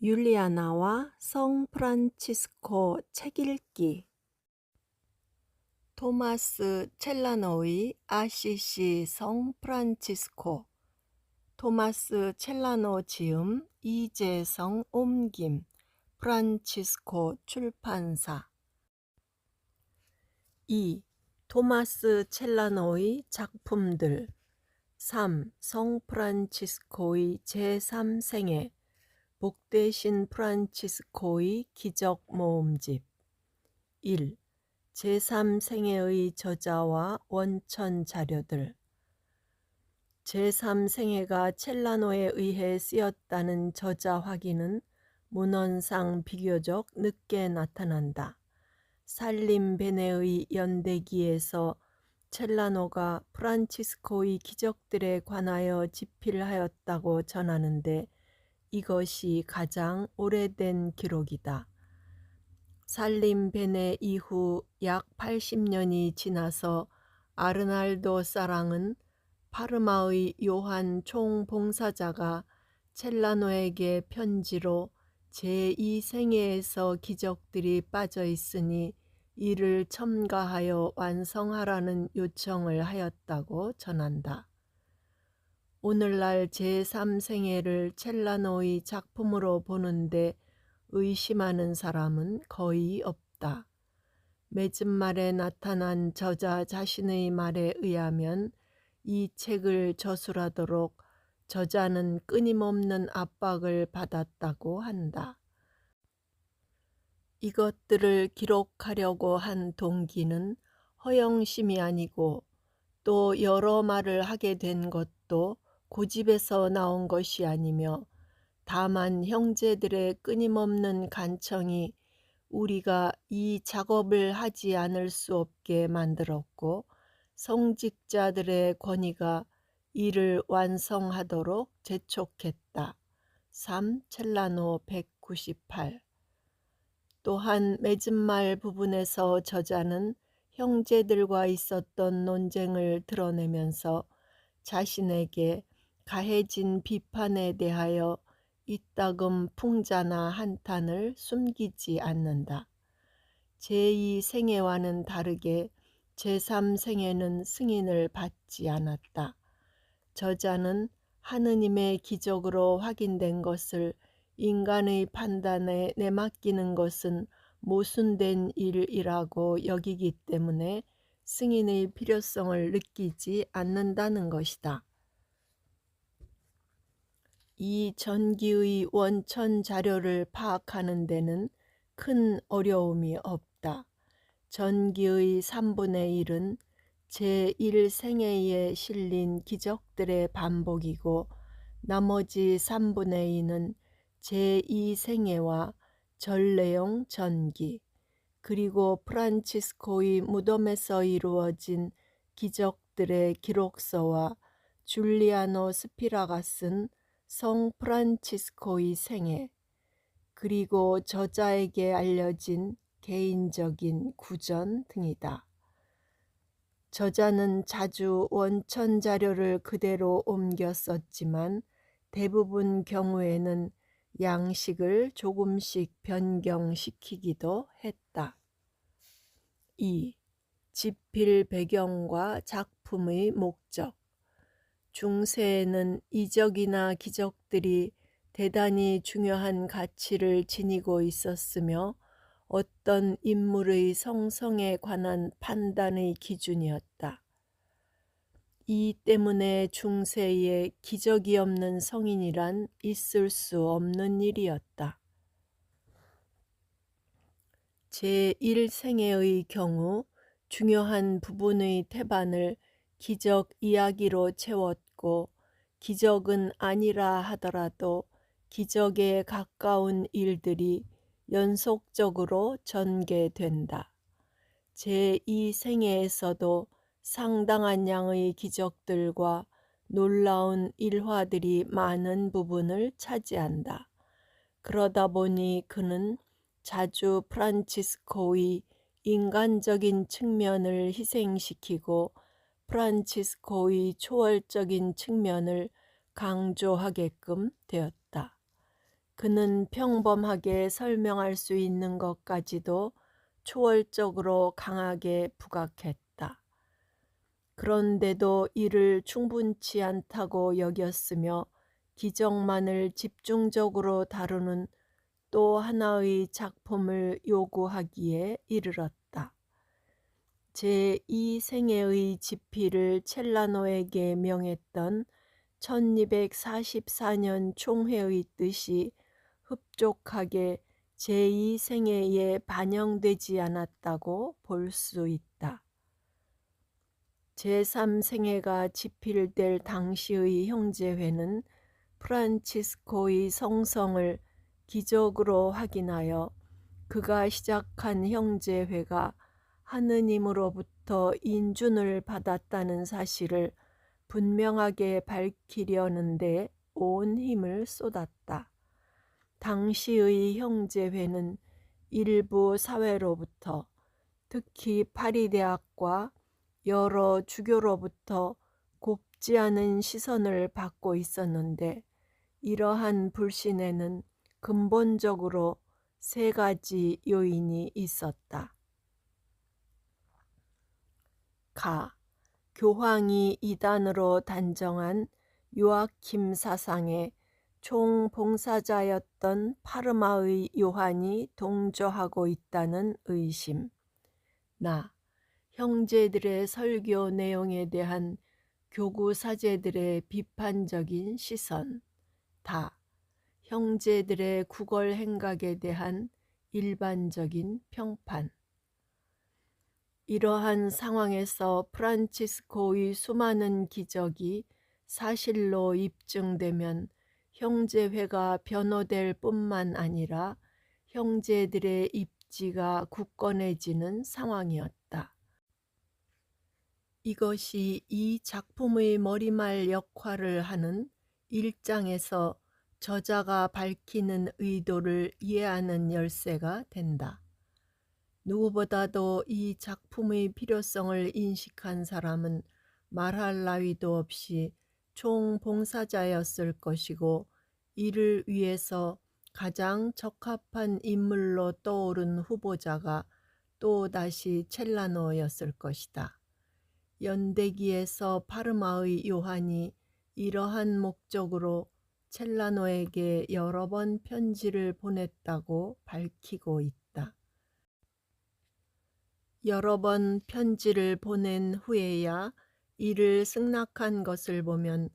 율리아나와 성 프란치스코 책 읽기. 토마스 첼라노의 아시시 성 프란치스코. 토마스 첼라노 지음, 이재성 옮김, 프란치스코 출판사. 2. 토마스 첼라노의 작품들. 3. 성 프란치스코의 제3생애, 복되신 프란치스코의 기적 모음집. 1. 제3생애의 저자와 원천 자료들. 제3생애가 첼라노에 의해 쓰였다는 저자 확인은 문헌상 비교적 늦게 나타난다. 살림 베네의 연대기에서 첼라노가 프란치스코의 기적들에 관하여 집필하였다고 전하는데 이것이 가장 오래된 기록이다. 살림 베네 이후 약 80년이 지나서 아르날도 사랑은 파르마의 요한 총봉사자가 첼라노에게 편지로 제2생애에서 기적들이 빠져 있으니 이를 첨가하여 완성하라는 요청을 하였다고 전한다. 오늘날 제3생애를 첼라노의 작품으로 보는데 의심하는 사람은 거의 없다. 맺은말에 나타난 저자 자신의 말에 의하면 이 책을 저술하도록 저자는 끊임없는 압박을 받았다고 한다. 이것들을 기록하려고 한 동기는 허영심이 아니고 또 여러 말을 하게 된 것도 고집에서 나온 것이 아니며 다만 형제들의 끊임없는 간청이 우리가 이 작업을 하지 않을 수 없게 만들었고 성직자들의 권위가 이를 완성하도록 재촉했다. 3. 첼라노 198. 또한 맺은말 부분에서 저자는 형제들과 있었던 논쟁을 드러내면서 자신에게 가해진 비판에 대하여 이따금 풍자나 한탄을 숨기지 않는다. 제2생애와는 다르게 제3생애는 승인을 받지 않았다. 저자는 하느님의 기적으로 확인된 것을 인간의 판단에 내맡기는 것은 모순된 일이라고 여기기 때문에 승인의 필요성을 느끼지 않는다는 것이다. 이 전기의 원천 자료를 파악하는 데는 큰 어려움이 없다. 전기의 3분의 1은 제1생애에 실린 기적들의 반복이고 나머지 3분의 2는 제2생애와 전례용 전기, 그리고 프란치스코의 무덤에서 이루어진 기적들의 기록서와 줄리아노 스피라가 쓴 성 프란치스코의 생애, 그리고 저자에게 알려진 개인적인 구전 등이다. 저자는 자주 원천 자료를 그대로 옮겨 썼지만 대부분 경우에는 양식을 조금씩 변경시키기도 했다. 2. 집필 배경과 작품의 목적. 중세에는 이적이나 기적들이 대단히 중요한 가치를 지니고 있었으며 어떤 인물의 성성에 관한 판단의 기준이었다. 이 때문에 중세에 기적이 없는 성인이란 있을 수 없는 일이었다. 제1생애의 경우 중요한 부분의 태반을 기적 이야기로 채웠고 기적은 아니라 하더라도 기적에 가까운 일들이 연속적으로 전개된다. 제2생애에서도 상당한 양의 기적들과 놀라운 일화들이 많은 부분을 차지한다. 그러다 보니 그는 자주 프란치스코의 인간적인 측면을 희생시키고 프란치스코의 초월적인 측면을 강조하게끔 되었다. 그는 평범하게 설명할 수 있는 것까지도 초월적으로 강하게 부각했다. 그런데도 이를 충분치 않다고 여겼으며 기적만을 집중적으로 다루는 또 하나의 작품을 요구하기에 이르렀다. 제2생애의 지피를 첼라노에게 명했던 1244년 총회의 뜻이 흡족하게 제2생애에 반영되지 않았다고 볼 수 있다. 제3생애가 집필될 당시의 형제회는 프란치스코의 성성을 기적으로 확인하여 그가 시작한 형제회가 하느님으로부터 인준을 받았다는 사실을 분명하게 밝히려는데 온 힘을 쏟았다. 당시의 형제회는 일부 사회로부터, 특히 파리대학과 여러 주교로부터 곱지 않은 시선을 받고 있었는데 이러한 불신에는 근본적으로 세 가지 요인이 있었다. 교황이 이단으로 단정한 요아킴 사상에 총봉사자였던 파르마의 요한이 동조하고 있다는 의심. 형제들의 설교 내용에 대한 교구 사제들의 비판적인 시선. 형제들의 구걸 행각에 대한 일반적인 평판. 이러한 상황에서 프란치스코의 수많은 기적이 사실로 입증되면 형제회가 변호될 뿐만 아니라 형제들의 입지가 굳건해지는 상황이었다. 이것이 이 작품의 머리말 역할을 하는 1장에서 저자가 밝히는 의도를 이해하는 열쇠가 된다. 누구보다도 이 작품의 필요성을 인식한 사람은 말할 나위도 없이 총봉사자였을 것이고 이를 위해서 가장 적합한 인물로 떠오른 후보자가 또다시 첼라노였을 것이다. 연대기에서 파르마의 요한이 이러한 목적으로 첼라노에게 여러 번 편지를 보냈다고 밝히고 있다. 여러 번 편지를 보낸 후에야 이를 승낙한 것을 보면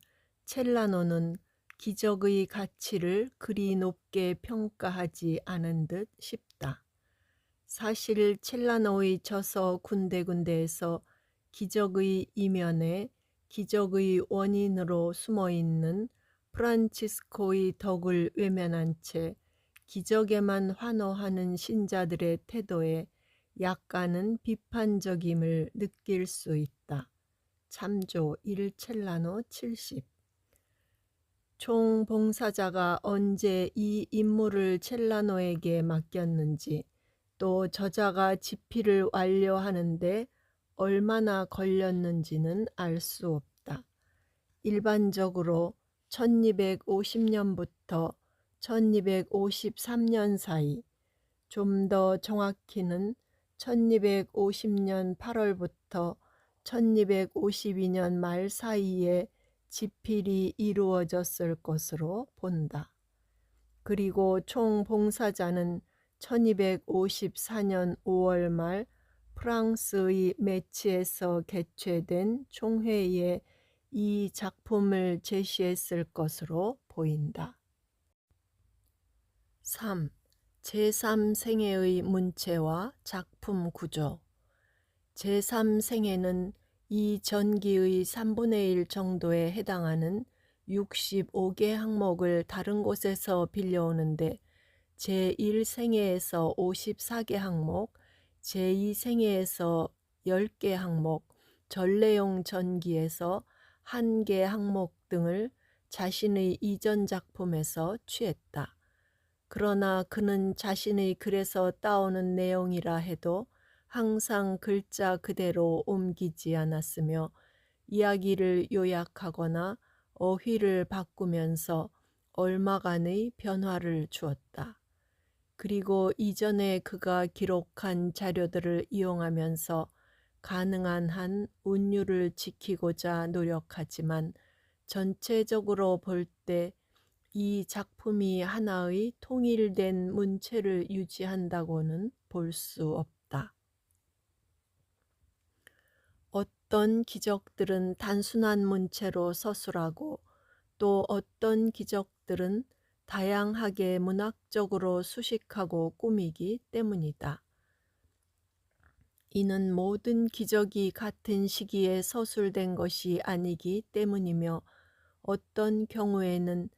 첼라노는 기적의 가치를 그리 높게 평가하지 않은 듯 싶다. 사실 첼라노의 저서 군데군데에서 기적의 이면에 기적의 원인으로 숨어있는 프란치스코의 덕을 외면한 채 기적에만 환호하는 신자들의 태도에 약간은 비판적임을 느낄 수 있다. 참조 1첼라노 70. 총봉사자가 언제 이 임무를 첼라노에게 맡겼는지 또 저자가 집필을 완료하는데 얼마나 걸렸는지는 알 수 없다. 일반적으로 1250년부터 1253년 사이, 좀 더 정확히는 1250년 8월부터 1252년 말 사이에 집필이 이루어졌을 것으로 본다. 그리고 총봉사자는 1254년 5월 말 프랑스의 메치에서 개최된 총회에 이 작품을 제시했을 것으로 보인다. 3. 제3생애의 문체와 작품 구조. 제3생애는 이 전기의 3분의 1 정도에 해당하는 65개 항목을 다른 곳에서 빌려오는데 제1생애에서 54개 항목, 제2생애에서 10개 항목, 전래용 전기에서 1개 항목 등을 자신의 이전 작품에서 취했다. 그러나 그는 자신의 글에서 따오는 내용이라 해도 항상 글자 그대로 옮기지 않았으며 이야기를 요약하거나 어휘를 바꾸면서 얼마간의 변화를 주었다. 그리고 이전에 그가 기록한 자료들을 이용하면서 가능한 한 운율을 지키고자 노력하지만 전체적으로 볼 때 이 작품이 하나의 통일된 문체를 유지한다고는 볼 수 없다. 어떤 기적들은 단순한 문체로 서술하고 또 어떤 기적들은 다양하게 문학적으로 수식하고 꾸미기 때문이다. 이는 모든 기적이 같은 시기에 서술된 것이 아니기 때문이며 어떤 경우에는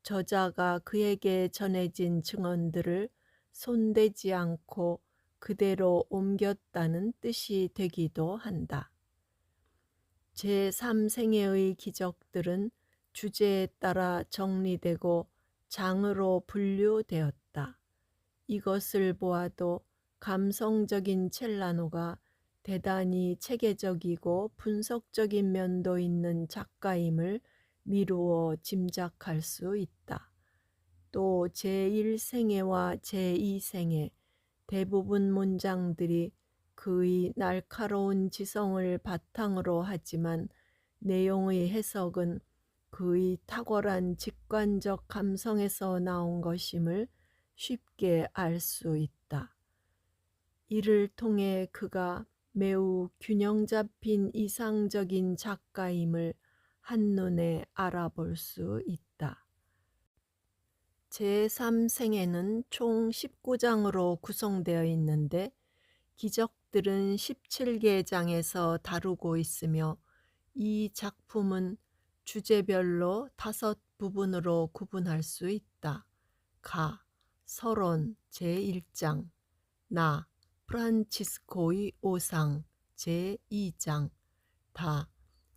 저자가 그에게 전해진 증언들을 손대지 않고 그대로 옮겼다는 뜻이 되기도 한다. 제3생애의 기적들은 주제에 따라 정리되고 장으로 분류되었다. 이것을 보아도 감성적인 첼라노가 대단히 체계적이고 분석적인 면도 있는 작가임을 미루어 짐작할 수 있다. 또 제1생애와 제2생애 대부분 문장들이 그의 날카로운 지성을 바탕으로 하지만 내용의 해석은 그의 탁월한 직관적 감성에서 나온 것임을 쉽게 알 수 있다. 이를 통해 그가 매우 균형 잡힌 이상적인 작가임을 한눈에 알아볼 수 있다. 제3생애는 총 19장으로 구성되어 있는데 기적들은 17개 장에서 다루고 있으며 이 작품은 주제별로 5부분으로 구분할 수 있다. 가, 서론 제1장, 나, 프란치스코의 오상 제2장, 다,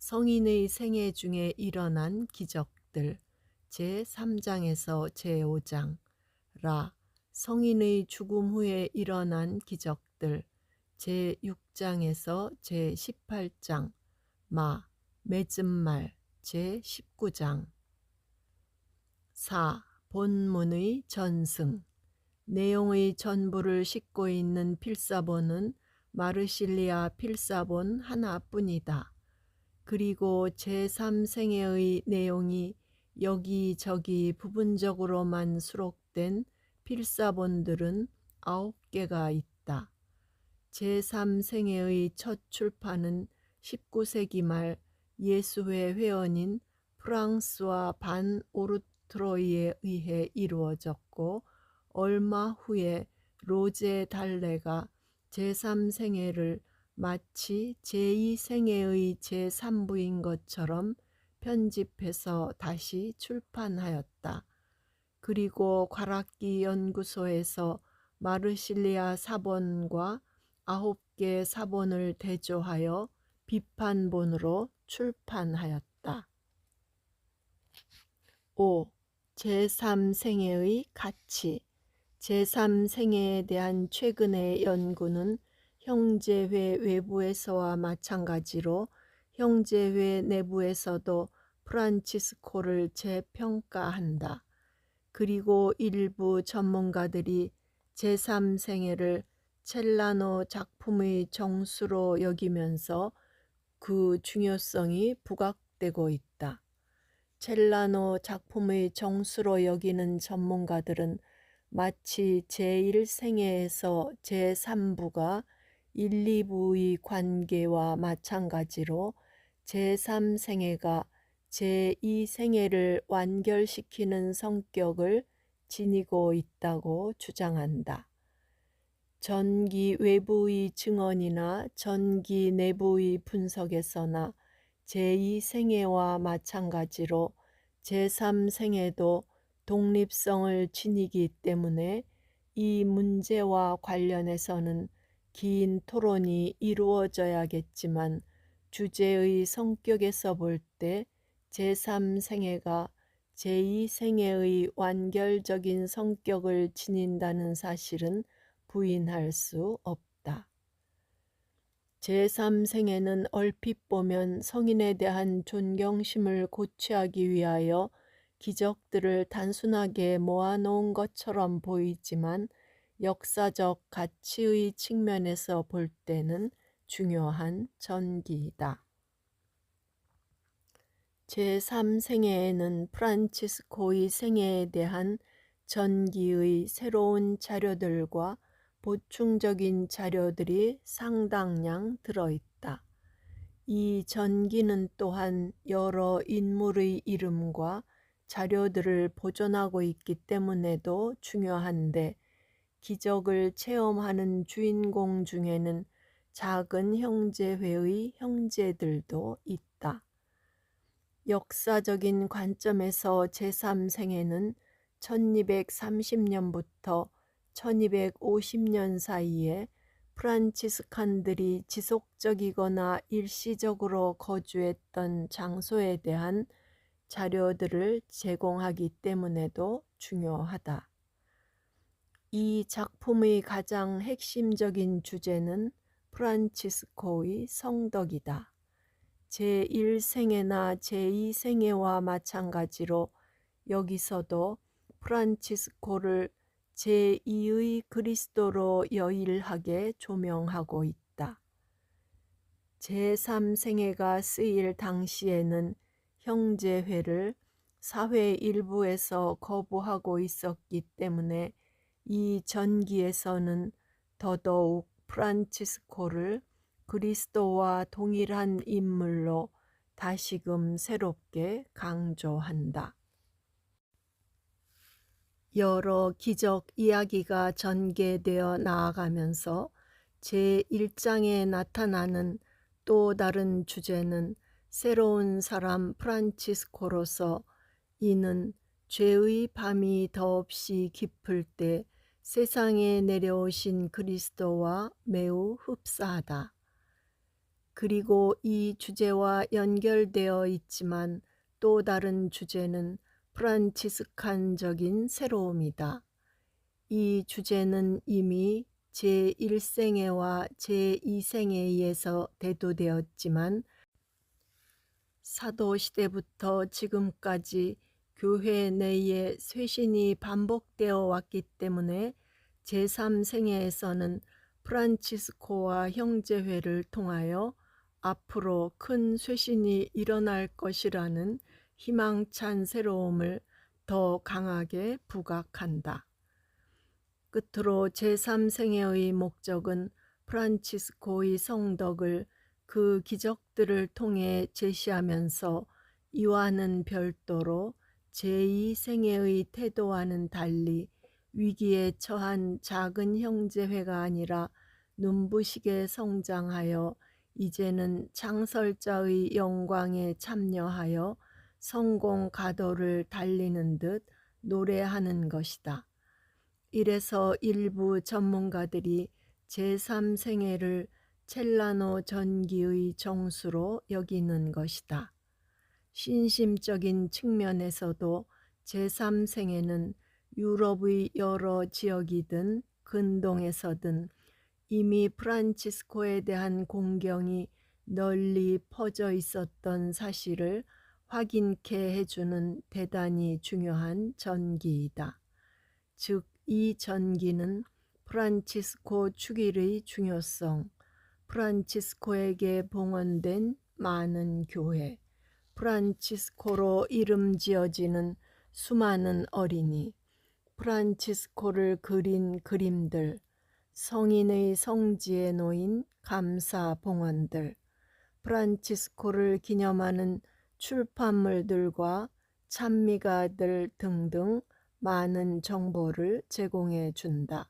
성인의 생애 중에 일어난 기적들 제3장에서 제5장, 라, 성인의 죽음 후에 일어난 기적들 제6장에서 제18장, 마, 맺은 말 제19장. 4. 본문의 전승. 내용의 전부를 싣고 있는 필사본은 마르실리아 필사본 하나뿐이다. 그리고 제3생애의 내용이 여기저기 부분적으로만 수록된 필사본들은 9개가 있다. 제3생애의 첫 출판은 19세기 말 예수회 회원인 프랑스와 반 오르트로이에 의해 이루어졌고 얼마 후에 로제 달레가 제3생애를 마치 제2생애의 제3부인 것처럼 편집해서 다시 출판하였다. 그리고 과락기 연구소에서 마르실리아 사본과 9개 사본을 대조하여 비판본으로 출판하였다. 5. 제3생애의 가치. 제3생애에 대한 최근의 연구는 형제회 외부에서와 마찬가지로 형제회 내부에서도 프란치스코를 재평가한다. 그리고 일부 전문가들이 제3생애를 첼라노 작품의 정수로 여기면서 그 중요성이 부각되고 있다. 첼라노 작품의 정수로 여기는 전문가들은 마치 제1생애에서 제3부가 1, 2부의 관계와 마찬가지로 제3생애가 제2생애를 완결시키는 성격을 지니고 있다고 주장한다. 전기 외부의 증언이나 전기 내부의 분석에서나 제2생애와 마찬가지로 제3생애도 독립성을 지니기 때문에 이 문제와 관련해서는 긴 토론이 이루어져야겠지만 주제의 성격에서 볼 때 제3생애가 제2생애의 완결적인 성격을 지닌다는 사실은 부인할 수 없다. 제3생애는 얼핏 보면 성인에 대한 존경심을 고취하기 위하여 기적들을 단순하게 모아놓은 것처럼 보이지만 역사적 가치의 측면에서 볼 때는 중요한 전기이다. 제3생애에는 프란치스코의 생애에 대한 전기의 새로운 자료들과 보충적인 자료들이 상당량 들어있다. 이 전기는 또한 여러 인물의 이름과 자료들을 보존하고 있기 때문에도 중요한데, 기적을 체험하는 주인공 중에는 작은 형제회의 형제들도 있다. 역사적인 관점에서 제3생애는 1230년부터 1250년 사이에 프란치스칸들이 지속적이거나 일시적으로 거주했던 장소에 대한 자료들을 제공하기 때문에도 중요하다. 이 작품의 가장 핵심적인 주제는 프란치스코의 성덕이다. 제1생애나 제2생애와 마찬가지로 여기서도 프란치스코를 제2의 그리스도로 여일하게 조명하고 있다. 제3생애가 쓰일 당시에는 형제회를 사회 일부에서 거부하고 있었기 때문에 이 전기에서는 더더욱 프란치스코를 그리스도와 동일한 인물로 다시금 새롭게 강조한다. 여러 기적 이야기가 전개되어 나아가면서 제1장에 나타나는 또 다른 주제는 새로운 사람 프란치스코로서 이는 죄의 밤이 더없이 깊을 때 세상에 내려오신 그리스도와 매우 흡사하다. 그리고 이 주제와 연결되어 있지만 또 다른 주제는 프란치스칸적인 새로움이다. 이 주제는 이미 제1생애와 제2생애에서 대두되었지만 사도시대부터 지금까지 교회 내에 쇄신이 반복되어 왔기 때문에 제3생애에서는 프란치스코와 형제회를 통하여 앞으로 큰 쇄신이 일어날 것이라는 희망찬 새로움을 더 강하게 부각한다. 끝으로 제3생애의 목적은 프란치스코의 성덕을 그 기적들을 통해 제시하면서 이와는 별도로 제2생애의 태도와는 달리 위기에 처한 작은 형제회가 아니라 눈부시게 성장하여 이제는 창설자의 영광에 참여하여 성공 가도를 달리는 듯 노래하는 것이다. 이래서 일부 전문가들이 제3생애를 첼라노 전기의 정수로 여기는 것이다. 신심적인 측면에서도 제3생애는 유럽의 여러 지역이든 근동에서든 이미 프란치스코에 대한 공경이 널리 퍼져 있었던 사실을 확인케 해주는 대단히 중요한 전기이다. 즉, 이 전기는 프란치스코 축일의 중요성, 프란치스코에게 봉헌된 많은 교회, 프란치스코로 이름 지어지는 수많은 어린이, 프란치스코를 그린 그림들, 성인의 성지에 놓인 감사 봉헌들, 프란치스코를 기념하는 출판물들과 찬미가들 등등 많은 정보를 제공해 준다.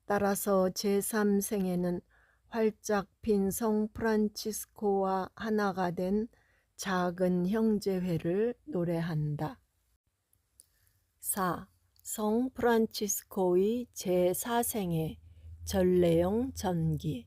따라서 제3생애는 활짝 핀 성 프란치스코와 하나가 된 작은 형제회를 노래한다. 4. 성 프란치스코의 제4생애 전례형 전기.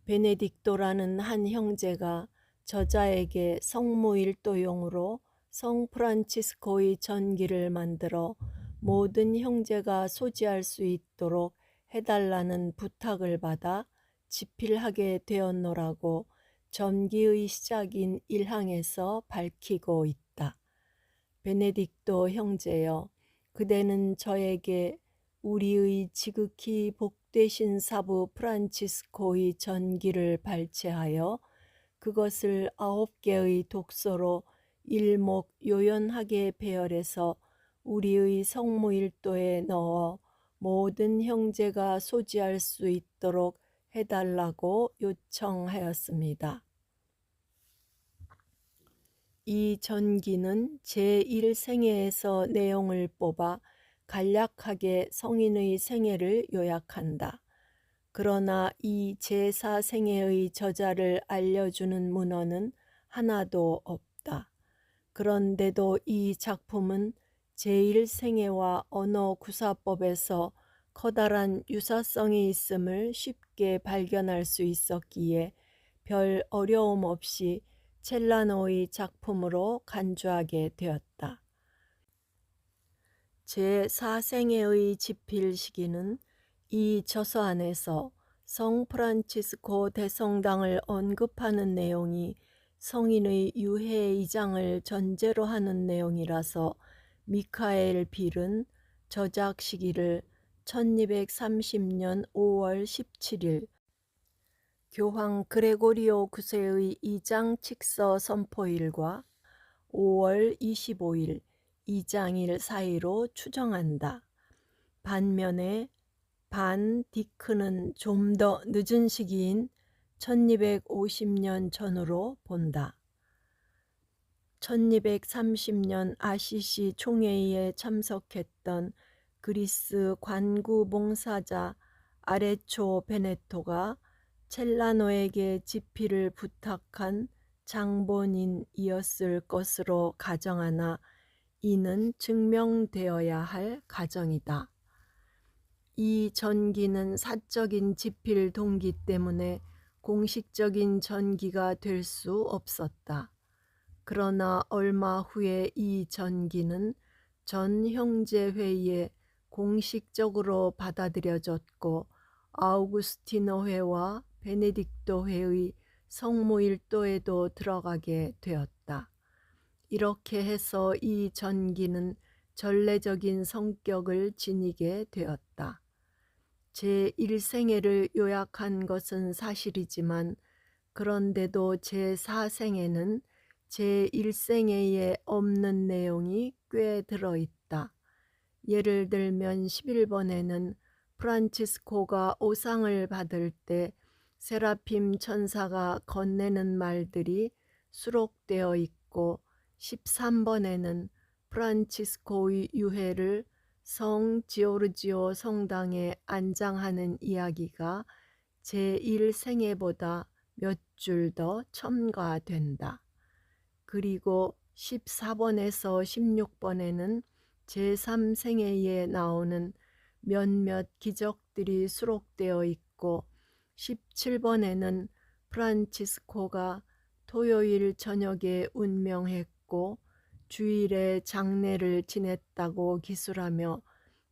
베네딕토라는 한 형제가 저자에게 성모일도용으로 성 프란치스코의 전기를 만들어 모든 형제가 소지할 수 있도록 해달라는 부탁을 받아 집필하게 되었노라고 전기의 시작인 1항에서 밝히고 있다. 베네딕토 형제여, 그대는 저에게 우리의 지극히 복되신 사부 프란치스코의 전기를 발췌하여 그것을 9개의 독서로 일목요연하게 배열해서 우리의 성모일도에 넣어 모든 형제가 소지할 수 있도록 해달라고 요청하였습니다. 이 전기는 제1생애에서 내용을 뽑아 간략하게 성인의 생애를 요약한다. 그러나 이 제4생애의 저자를 알려주는 문헌은 하나도 없다. 그런데도 이 작품은 제1생애와 언어구사법에서 커다란 유사성이 있음을 쉽게 발견할 수 있었기에 별 어려움 없이 첼라노의 작품으로 간주하게 되었다. 제4생애의 집필 시기는 이 저서 안에서 성 프란치스코 대성당을 언급하는 내용이 성인의 유해 이장을 전제로 하는 내용이라서 미카엘 빌은 저작 시기를 1230년 5월 17일 교황 그레고리오 9세의 이장 칙서 선포일과 5월 25일 이장일 사이로 추정한다. 반면에 반 디크는 좀 더 늦은 시기인 1250년 전으로 본다. 1230년 아시시 총회의에 참석했던 그리스 관구 봉사자 아레초 베네토가 첼라노에게 집필을 부탁한 장본인이었을 것으로 가정하나 이는 증명되어야 할 가정이다. 이 전기는 사적인 집필 동기 때문에 공식적인 전기가 될 수 없었다. 그러나 얼마 후에 이 전기는 전 형제회의에 공식적으로 받아들여졌고 아우구스티노 회와 베네딕토 회의 성모일도에도 들어가게 되었다. 이렇게 해서 이 전기는 전례적인 성격을 지니게 되었다. 제1생애를 요약한 것은 사실이지만 그런데도 제4생애는 제1생애에 없는 내용이 꽤 들어있다. 예를 들면 11번에는 프란치스코가 오상을 받을 때 세라핌 천사가 건네는 말들이 수록되어 있고 13번에는 프란치스코의 유해를 성 지오르지오 성당에 안장하는 이야기가 제1생애보다 몇 줄 더 첨가된다. 그리고 14번에서 16번에는 제3생애에 나오는 몇몇 기적들이 수록되어 있고 17번에는 프란치스코가 토요일 저녁에 운명했고 주일에 장례를 지냈다고 기술하며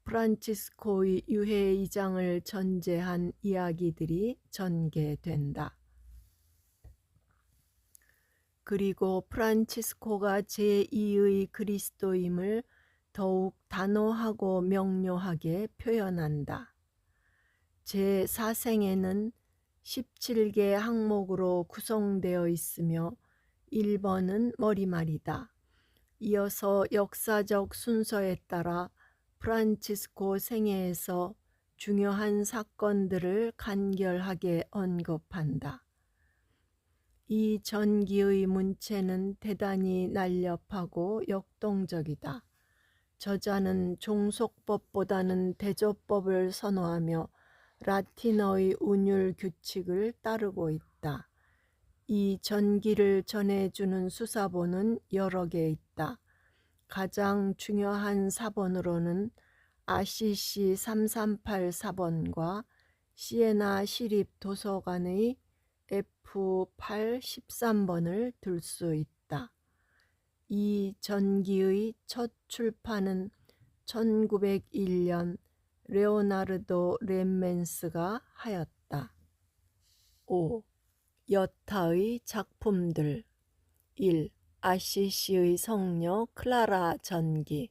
프란치스코의 유해 이장을 전제한 이야기들이 전개된다. 그리고 프란치스코가 제2의 그리스도임을 더욱 단호하고 명료하게 표현한다. 제4생애는 17개 항목으로 구성되어 있으며 1번은 머리말이다. 이어서 역사적 순서에 따라 프란치스코 생애에서 중요한 사건들을 간결하게 언급한다. 이 전기의 문체는 대단히 날렵하고 역동적이다. 저자는 종속법보다는 대조법을 선호하며 라틴어의 운율 규칙을 따르고 있다. 이 전기를 전해주는 수사본은 여러 개 있다. 가장 중요한 사본으로는 아시시 338 사본과 시에나 시립도서관의 F8 13번을 들 수 있다. 이 전기의 첫 출판은 1901년 레오나르도 렘멘스가 하였다. 5. 여타의 작품들 1. 아시시의 성녀 클라라 전기.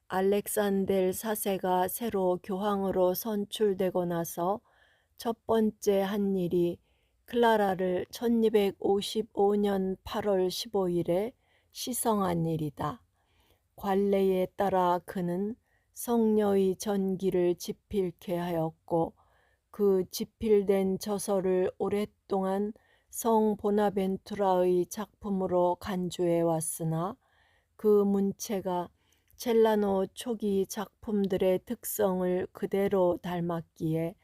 알렉산델 4세가 새로 교황으로 선출되고 나서 첫 번째 한 일이 클라라를 1255년 8월 15일에 시성한 일이다. 관례에 따라 그는 성녀의 전기를 집필케 하였고 그 집필된 저서를 오랫동안 성 보나벤투라의 작품으로 간주해 왔으나 그 문체가 첼라노 초기 작품들의 특성을 그대로 닮았기에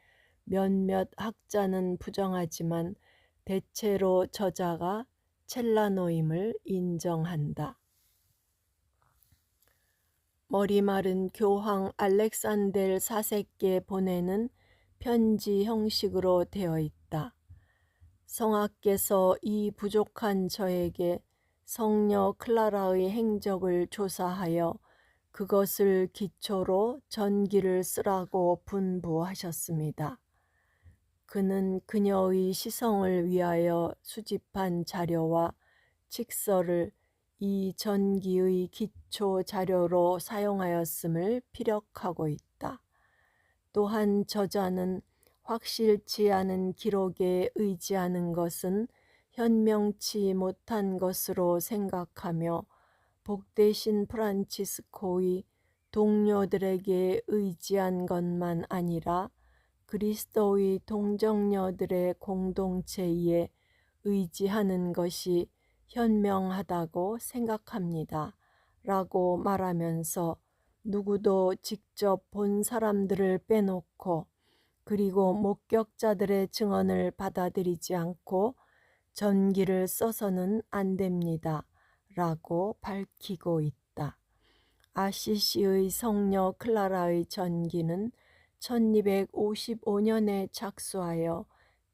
몇몇 학자는 부정하지만 대체로 저자가 첼라노임을 인정한다. 머리 마른 교황 알렉산델 4세께 보내는 편지 형식으로 되어 있다. 성하께서 이 부족한 저에게 성녀 클라라의 행적을 조사하여 그것을 기초로 전기를 쓰라고 분부하셨습니다. 그는 그녀의 시성을 위하여 수집한 자료와 칙서를 이 전기의 기초 자료로 사용하였음을 피력하고 있다. 또한 저자는 확실치 않은 기록에 의지하는 것은 현명치 못한 것으로 생각하며 복되신 프란치스코의 동료들에게 의지한 것만 아니라 그리스도의 동정녀들의 공동체에 의지하는 것이 현명하다고 생각합니다. 라고 말하면서 누구도 직접 본 사람들을 빼놓고 그리고 목격자들의 증언을 받아들이지 않고 전기를 써서는 안 됩니다. 라고 밝히고 있다. 아시시의 성녀 클라라의 전기는 1255년에 착수하여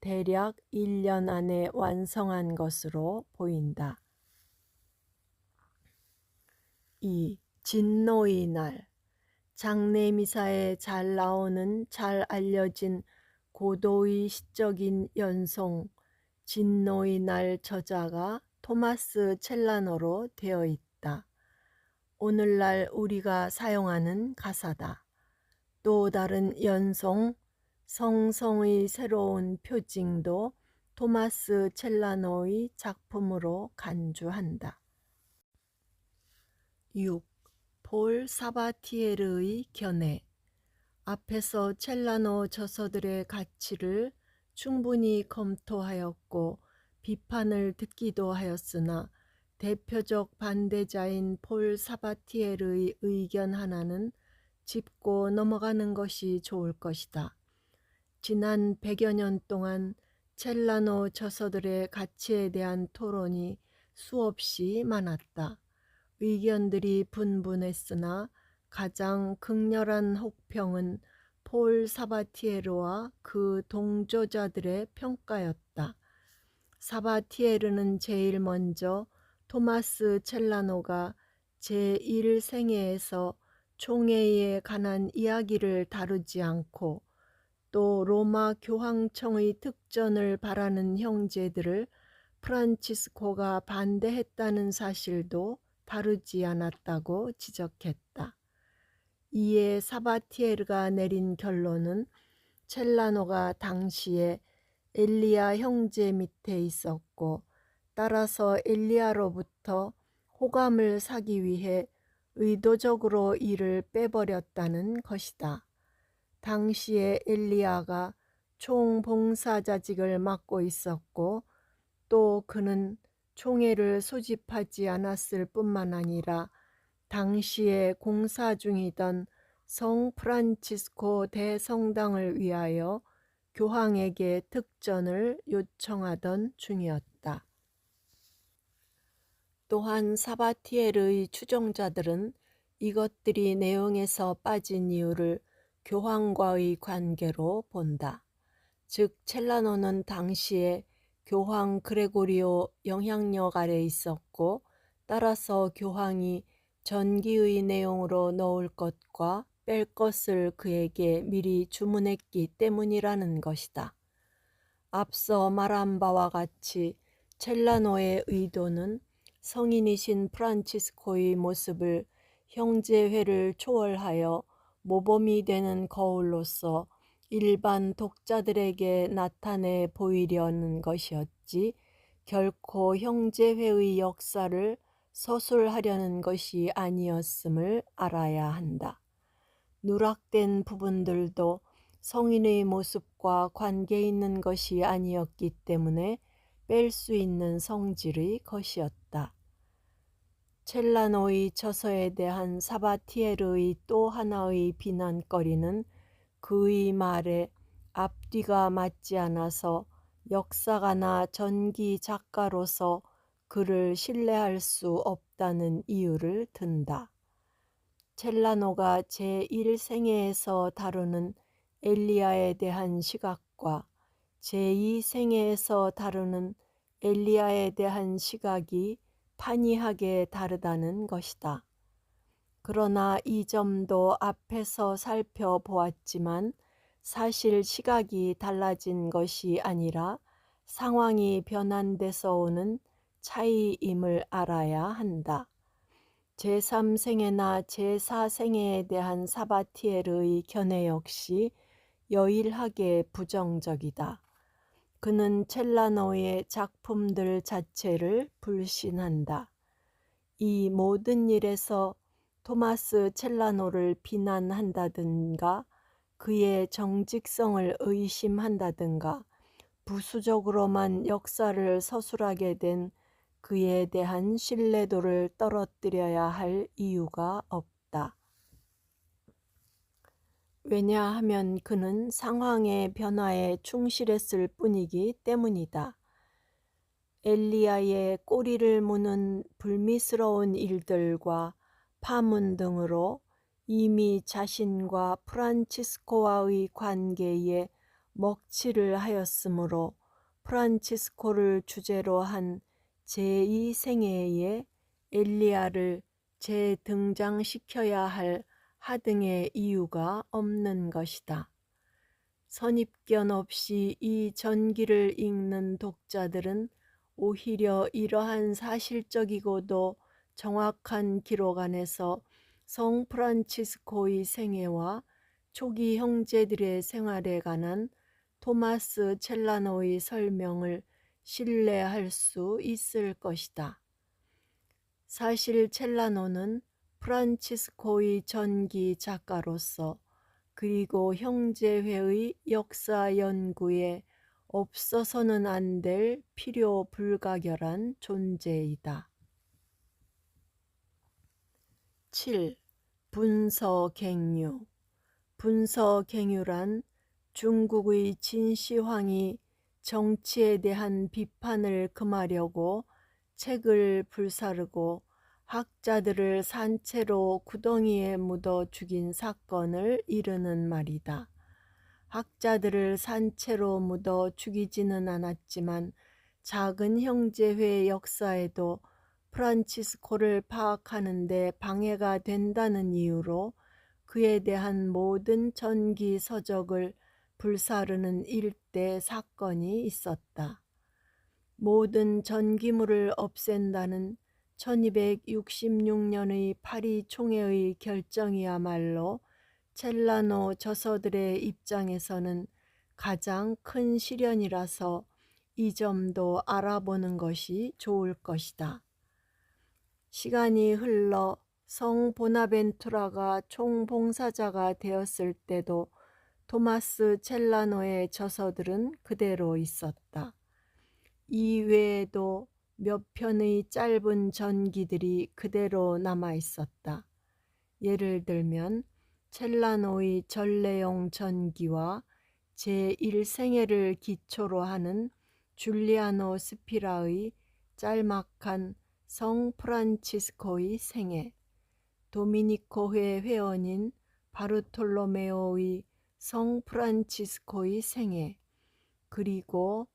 대략 1년 안에 완성한 것으로 보인다. 2. 진노의 날. 장례미사에 잘 나오는 잘 알려진 고도의 시적인 연송 진노의 날 저자가 토마스 첼라노로 되어 있다. 오늘날 우리가 사용하는 가사다. 또 다른 연송 성성의 새로운 표징도 토마스 첼라노의 작품으로 간주한다. 6. 폴 사바티에르의 견해. 앞에서 첼라노 저서들의 가치를 충분히 검토하였고 비판을 듣기도 하였으나 대표적 반대자인 폴 사바티에르의 의견 하나는 짚고 넘어가는 것이 좋을 것이다. 지난 100여 년 동안 첼라노 저서들의 가치에 대한 토론이 수없이 많았다. 의견들이 분분했으나 가장 극렬한 혹평은 폴 사바티에르와 그 동조자들의 평가였다. 사바티에르는 제일 먼저 토마스 첼라노가 제1생애에서 총회에 관한 이야기를 다루지 않고 또 로마 교황청의 특전을 바라는 형제들을 프란치스코가 반대했다는 사실도 다루지 않았다고 지적했다. 이에 사바티에르가 내린 결론은 첼라노가 당시에 엘리야 형제 밑에 있었고 따라서 엘리야로부터 호감을 사기 위해 의도적으로 이를 빼버렸다는 것이다. 당시에 엘리야가 총봉사자직을 맡고 있었고 또 그는 총회를 소집하지 않았을 뿐만 아니라 당시에 공사 중이던 성 프란치스코 대성당을 위하여 교황에게 특전을 요청하던 중이었다. 또한 사바티에르의 추종자들은 이것들이 내용에서 빠진 이유를 교황과의 관계로 본다. 즉 첼라노는 당시에 교황 그레고리오 영향력 아래 있었고 따라서 교황이 전기의 내용으로 넣을 것과 뺄 것을 그에게 미리 주문했기 때문이라는 것이다. 앞서 말한 바와 같이 첼라노의 의도는 성인이신 프란치스코의 모습을 형제회를 초월하여 모범이 되는 거울로서 일반 독자들에게 나타내 보이려는 것이었지, 결코 형제회의 역사를 서술하려는 것이 아니었음을 알아야 한다. 누락된 부분들도 성인의 모습과 관계 있는 것이 아니었기 때문에 뺄 수 있는 성질의 것이었다. 첼라노의 처서에 대한 사바티에르의 또 하나의 비난거리는 그의 말에 앞뒤가 맞지 않아서 역사가나 전기 작가로서 그를 신뢰할 수 없다는 이유를 든다. 첼라노가 제1생애에서 다루는 엘리야에 대한 시각과 제2생애에서 다루는 엘리야에 대한 시각이 판이하게 다르다는 것이다. 그러나 이 점도 앞에서 살펴보았지만 사실 시각이 달라진 것이 아니라 상황이 변환돼서 오는 차이임을 알아야 한다. 제3생애나 제4생애에 대한 사바티에르의 견해 역시 여일하게 부정적이다. 그는 첼라노의 작품들 자체를 불신한다. 이 모든 일에서 토마스 첼라노를 비난한다든가 그의 정직성을 의심한다든가 부수적으로만 역사를 서술하게 된 그에 대한 신뢰도를 떨어뜨려야 할 이유가 없다. 왜냐하면 그는 상황의 변화에 충실했을 뿐이기 때문이다. 엘리야의 꼬리를 무는 불미스러운 일들과 파문 등으로 이미 자신과 프란치스코와의 관계에 먹칠을 하였으므로 프란치스코를 주제로 한 제2생애에 엘리야를 재등장시켜야 할 하등의 이유가 없는 것이다. 선입견 없이 이 전기를 읽는 독자들은 오히려 이러한 사실적이고도 정확한 기록 안에서 성 프란치스코의 생애와 초기 형제들의 생활에 관한 토마스 첼라노의 설명을 신뢰할 수 있을 것이다. 사실 첼라노는 프란치스코의 전기 작가로서 그리고 형제회의 역사 연구에 없어서는 안 될 필요 불가결한 존재이다. 7. 분서갱유. 분서갱유란 중국의 진시황이 정치에 대한 비판을 금하려고 책을 불사르고 학자들을 산채로 구덩이에 묻어 죽인 사건을 이르는 말이다. 학자들을 산채로 묻어 죽이지는 않았지만 작은 형제회 역사에도 프란치스코를 파악하는 데 방해가 된다는 이유로 그에 대한 모든 전기 서적을 불사르는 일대 사건이 있었다. 모든 전기물을 없앤다는 1266년의 파리 총회의 결정이야말로 첼라노 저서들의 입장에서는 가장 큰 시련이라서 이 점도 알아보는 것이 좋을 것이다. 시간이 흘러 성 보나벤투라가 총봉사자가 되었을 때도 토마스 첼라노의 저서들은 그대로 있었다. 이 외에도 몇 편의 짧은 전기들이 그대로 남아 있었다. 예를 들면 첼라노의 전래용 전기와 제1생애를 기초로 하는 줄리아노 스피라의 짤막한 성 프란치스코의 생애, 도미니코회 회원인 바르톨로메오의 성 프란치스코의 생애, 그리고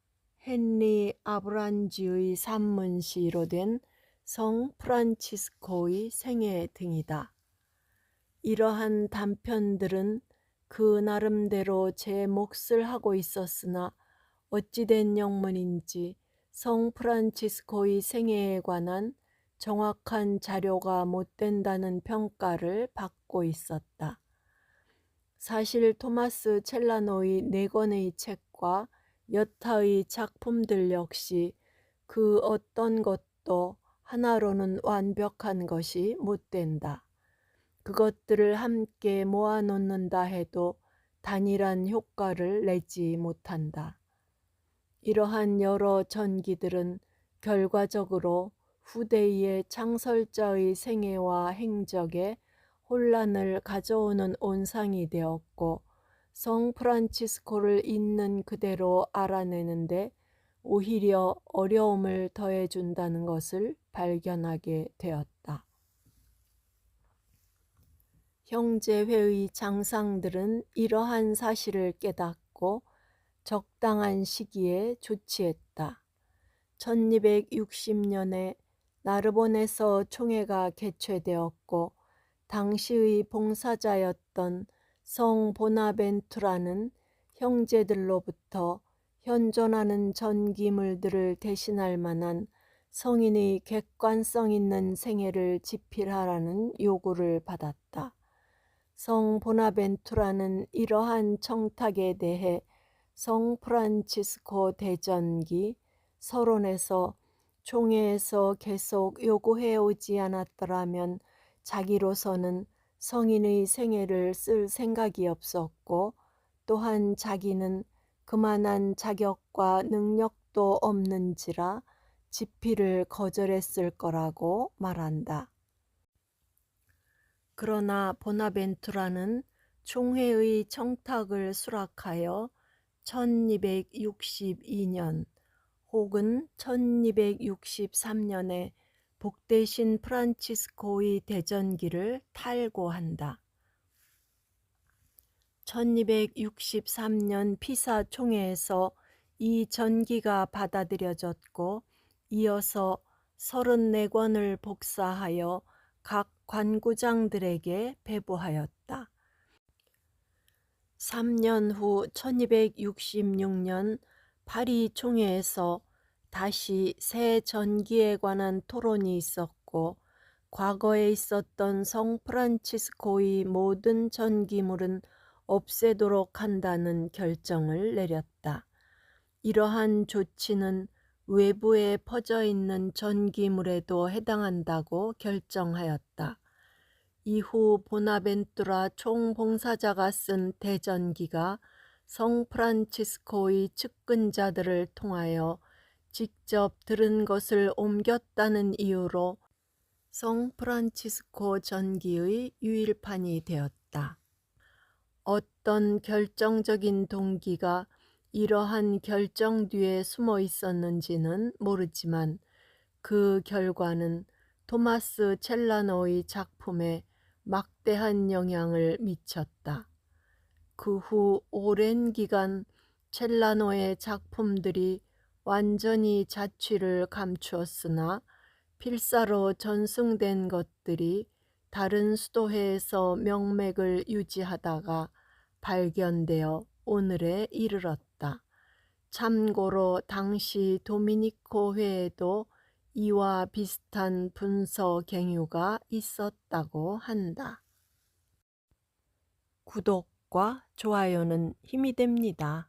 헨리 아브란지의 산문시로 된 성 프란치스코의 생애 등이다. 이러한 단편들은 그 나름대로 제 몫을 하고 있었으나 어찌된 영문인지 성 프란치스코의 생애에 관한 정확한 자료가 못 된다는 평가를 받고 있었다. 사실 토마스 첼라노의 4권의 책과 여타의 작품들 역시 그 어떤 것도 하나로는 완벽한 것이 못 된다. 그것들을 함께 모아놓는다 해도 단일한 효과를 내지 못한다. 이러한 여러 전기들은 결과적으로 후대의 창설자의 생애와 행적에 혼란을 가져오는 온상이 되었고, 성 프란치스코를 있는 그대로 알아내는데 오히려 어려움을 더해준다는 것을 발견하게 되었다. 형제회의 장상들은 이러한 사실을 깨닫고 적당한 시기에 조치했다. 1260년에 나르본에서 총회가 개최되었고 당시의 봉사자였던 성 보나벤투라는 형제들로부터 현존하는 전기물들을 대신할 만한 성인의 객관성 있는 생애를 집필하라는 요구를 받았다. 성 보나벤투라는 이러한 청탁에 대해 성 프란치스코 대전기 서론에서 총회에서 계속 요구해 오지 않았더라면 자기로서는 성인의 생애를 쓸 생각이 없었고, 또한 자기는 그만한 자격과 능력도 없는지라 집필을 거절했을 거라고 말한다. 그러나 보나벤투라는 총회의 청탁을 수락하여 1262년 혹은 1263년에 복되신 프란치스코의 대전기를 탈고한다. 1263년 피사 총회에서 이 전기가 받아들여졌고 이어서 34권을 복사하여 각 관구장들에게 배부하였다. 3년 후 1266년 파리 총회에서 다시 새 전기에 관한 토론이 있었고 과거에 있었던 성 프란치스코의 모든 전기물은 없애도록 한다는 결정을 내렸다. 이러한 조치는 외부에 퍼져 있는 전기물에도 해당한다고 결정하였다. 이후 보나벤투라 총봉사자가 쓴 대전기가 성 프란치스코의 측근자들을 통하여 직접 들은 것을 옮겼다는 이유로 성 프란치스코 전기의 유일판이 되었다. 어떤 결정적인 동기가 이러한 결정 뒤에 숨어 있었는지는 모르지만 그 결과는 토마스 첼라노의 작품에 막대한 영향을 미쳤다. 그 후 오랜 기간 첼라노의 작품들이 완전히 자취를 감추었으나 필사로 전승된 것들이 다른 수도회에서 명맥을 유지하다가 발견되어 오늘에 이르렀다. 참고로 당시 도미니코 회에도 이와 비슷한 분서 갱유가 있었다고 한다. 구독과 좋아요는 힘이 됩니다.